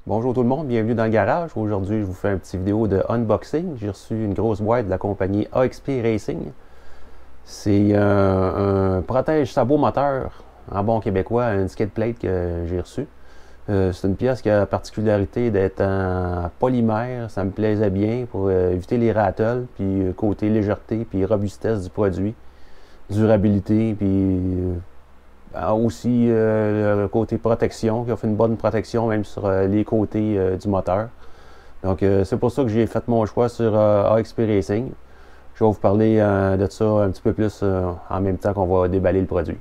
Bonjour tout le monde, bienvenue dans le garage. Aujourd'hui, je vous fais une petite vidéo de unboxing. J'ai reçu une grosse boîte de la compagnie AXP Racing. C'est un protège sabot moteur en bon québécois, une skid plate que j'ai reçu. C'est une pièce qui a la particularité d'être en polymère. Ça me plaisait bien pour éviter les rattles, puis côté légèreté, puis robustesse du produit, durabilité, puis aussi le côté protection, qui offre une bonne protection même sur les côtés du moteur. Donc c'est pour ça que j'ai fait mon choix sur AXP Racing. Je vais vous parler de ça un petit peu plus en même temps qu'on va déballer le produit.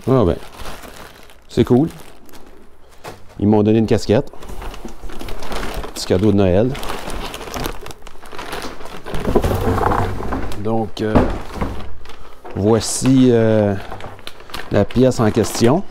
Ah ben, c'est cool. Ils m'ont donné une casquette. Petit cadeau de Noël. Donc, voici la pièce en question.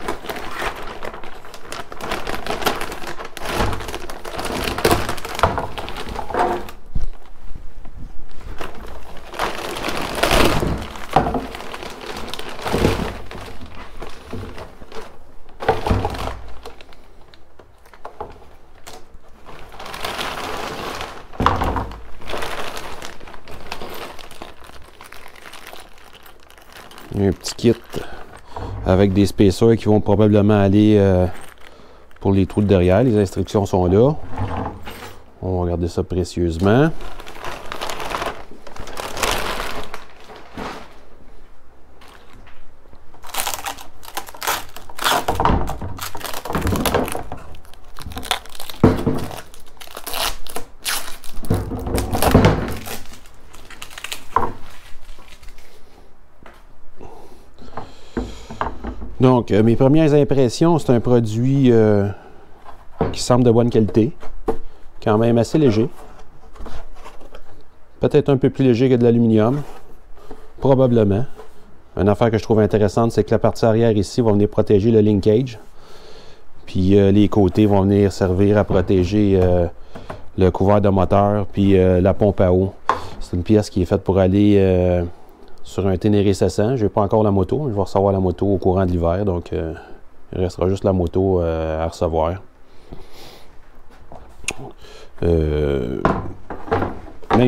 Un petit kit avec des spacers qui vont probablement aller pour les trous de derrière. Les instructions sont là. On va regarder ça précieusement. Donc, mes premières impressions, c'est un produit qui semble de bonne qualité, quand même assez léger. Peut-être un peu plus léger que de l'aluminium, probablement. Une affaire que je trouve intéressante, c'est que la partie arrière ici va venir protéger le linkage. Puis les côtés vont venir servir à protéger le couvert de moteur, puis la pompe à eau. C'est une pièce qui est faite pour aller sur un Ténéré 700. Je n'ai pas encore la moto. Je vais recevoir la moto au courant de l'hiver. Donc, il restera juste la moto à recevoir. Même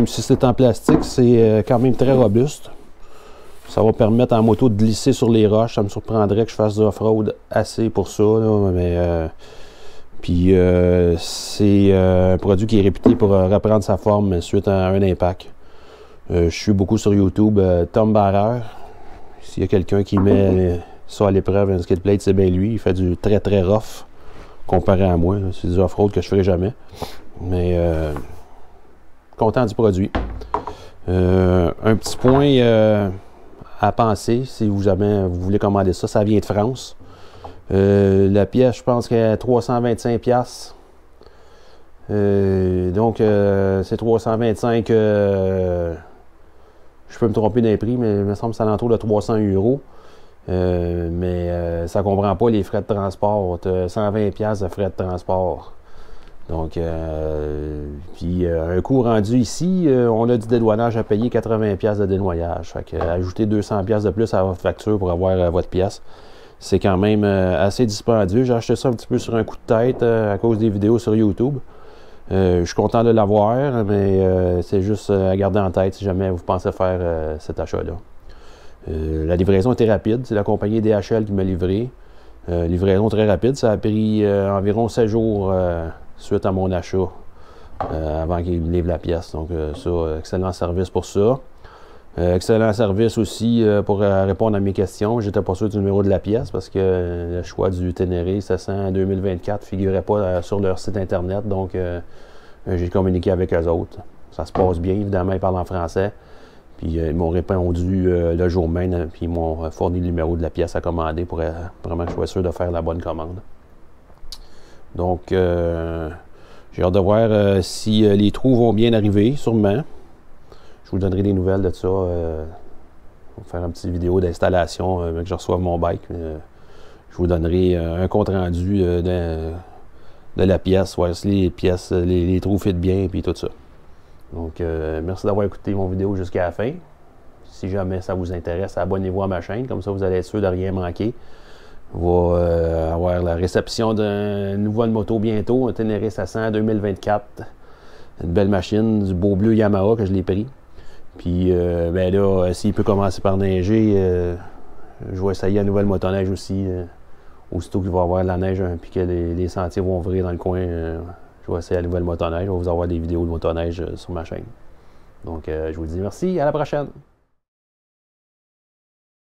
si c'est en plastique, c'est quand même très robuste. Ça va permettre à la moto de glisser sur les roches. Ça me surprendrait que je fasse du off-road assez pour ça. Là, mais, puis, c'est un produit qui est réputé pour reprendre sa forme suite à un impact. Je suis beaucoup sur YouTube, Tom Barreur. S'il y a quelqu'un qui met ça à l'épreuve, un skid plate, c'est bien lui. Il fait du très très rough comparé à moi. C'est du off-road que je ferai jamais. Mais content du produit. Un petit point à penser, si jamais vous voulez commander ça, ça vient de France. La pièce, je pense qu'elle est 325$. Donc, c'est 325$. Je peux me tromper d'un prix, mais il me semble que c'est à l'entour de 300€. Mais ça ne comprend pas les frais de transport. 120$ de frais de transport. Donc, puis un coût rendu ici, on a du dédouanage à payer, 80$ de dénoyage. Fait que ajouter 200$ de plus à votre facture pour avoir votre pièce. C'est quand même assez dispendieux. J'ai acheté ça un petit peu sur un coup de tête à cause des vidéos sur YouTube. Je suis content de l'avoir, mais c'est juste à garder en tête si jamais vous pensez faire cet achat-là. La livraison était rapide. C'est la compagnie DHL qui m'a livré. Livraison très rapide. Ça a pris environ 7 jours suite à mon achat avant qu'ils me livrent la pièce. Donc ça, excellent service pour ça. Excellent service aussi pour répondre à mes questions. J'étais pas sûr du numéro de la pièce parce que le choix du Ténéré 700 2024 ne figurait pas sur leur site internet. Donc, j'ai communiqué avec eux autres. Ça se passe bien. Évidemment, ils parlent en français. Puis ils m'ont répondu le jour même, puis ils m'ont fourni le numéro de la pièce à commander pour vraiment que je sois sûr de faire la bonne commande. Donc, j'ai hâte de voir si les trous vont bien arriver, sûrement. Je vous donnerai des nouvelles de ça. Je vais faire une petite vidéo d'installation que je reçoive mon bike. Je vous donnerai un compte rendu de la pièce, voir si les pièces, les trous fit bien, puis tout ça. Donc, merci d'avoir écouté mon vidéo jusqu'à la fin. Si jamais ça vous intéresse, abonnez-vous à ma chaîne, comme ça vous allez être sûr de rien manquer. On va avoir la réception d'une nouvelle moto bientôt, un Ténéré 500 2024. Une belle machine, du beau bleu Yamaha que je l'ai pris. Puis, ben là, s'il peut commencer par neiger, je vais essayer la nouvelle motoneige aussi. Aussitôt qu'il va y avoir de la neige, puis que les sentiers vont ouvrir dans le coin, je vais essayer la nouvelle motoneige. Je vais vous avoir des vidéos de motoneige sur ma chaîne. Donc, je vous dis merci, à la prochaine!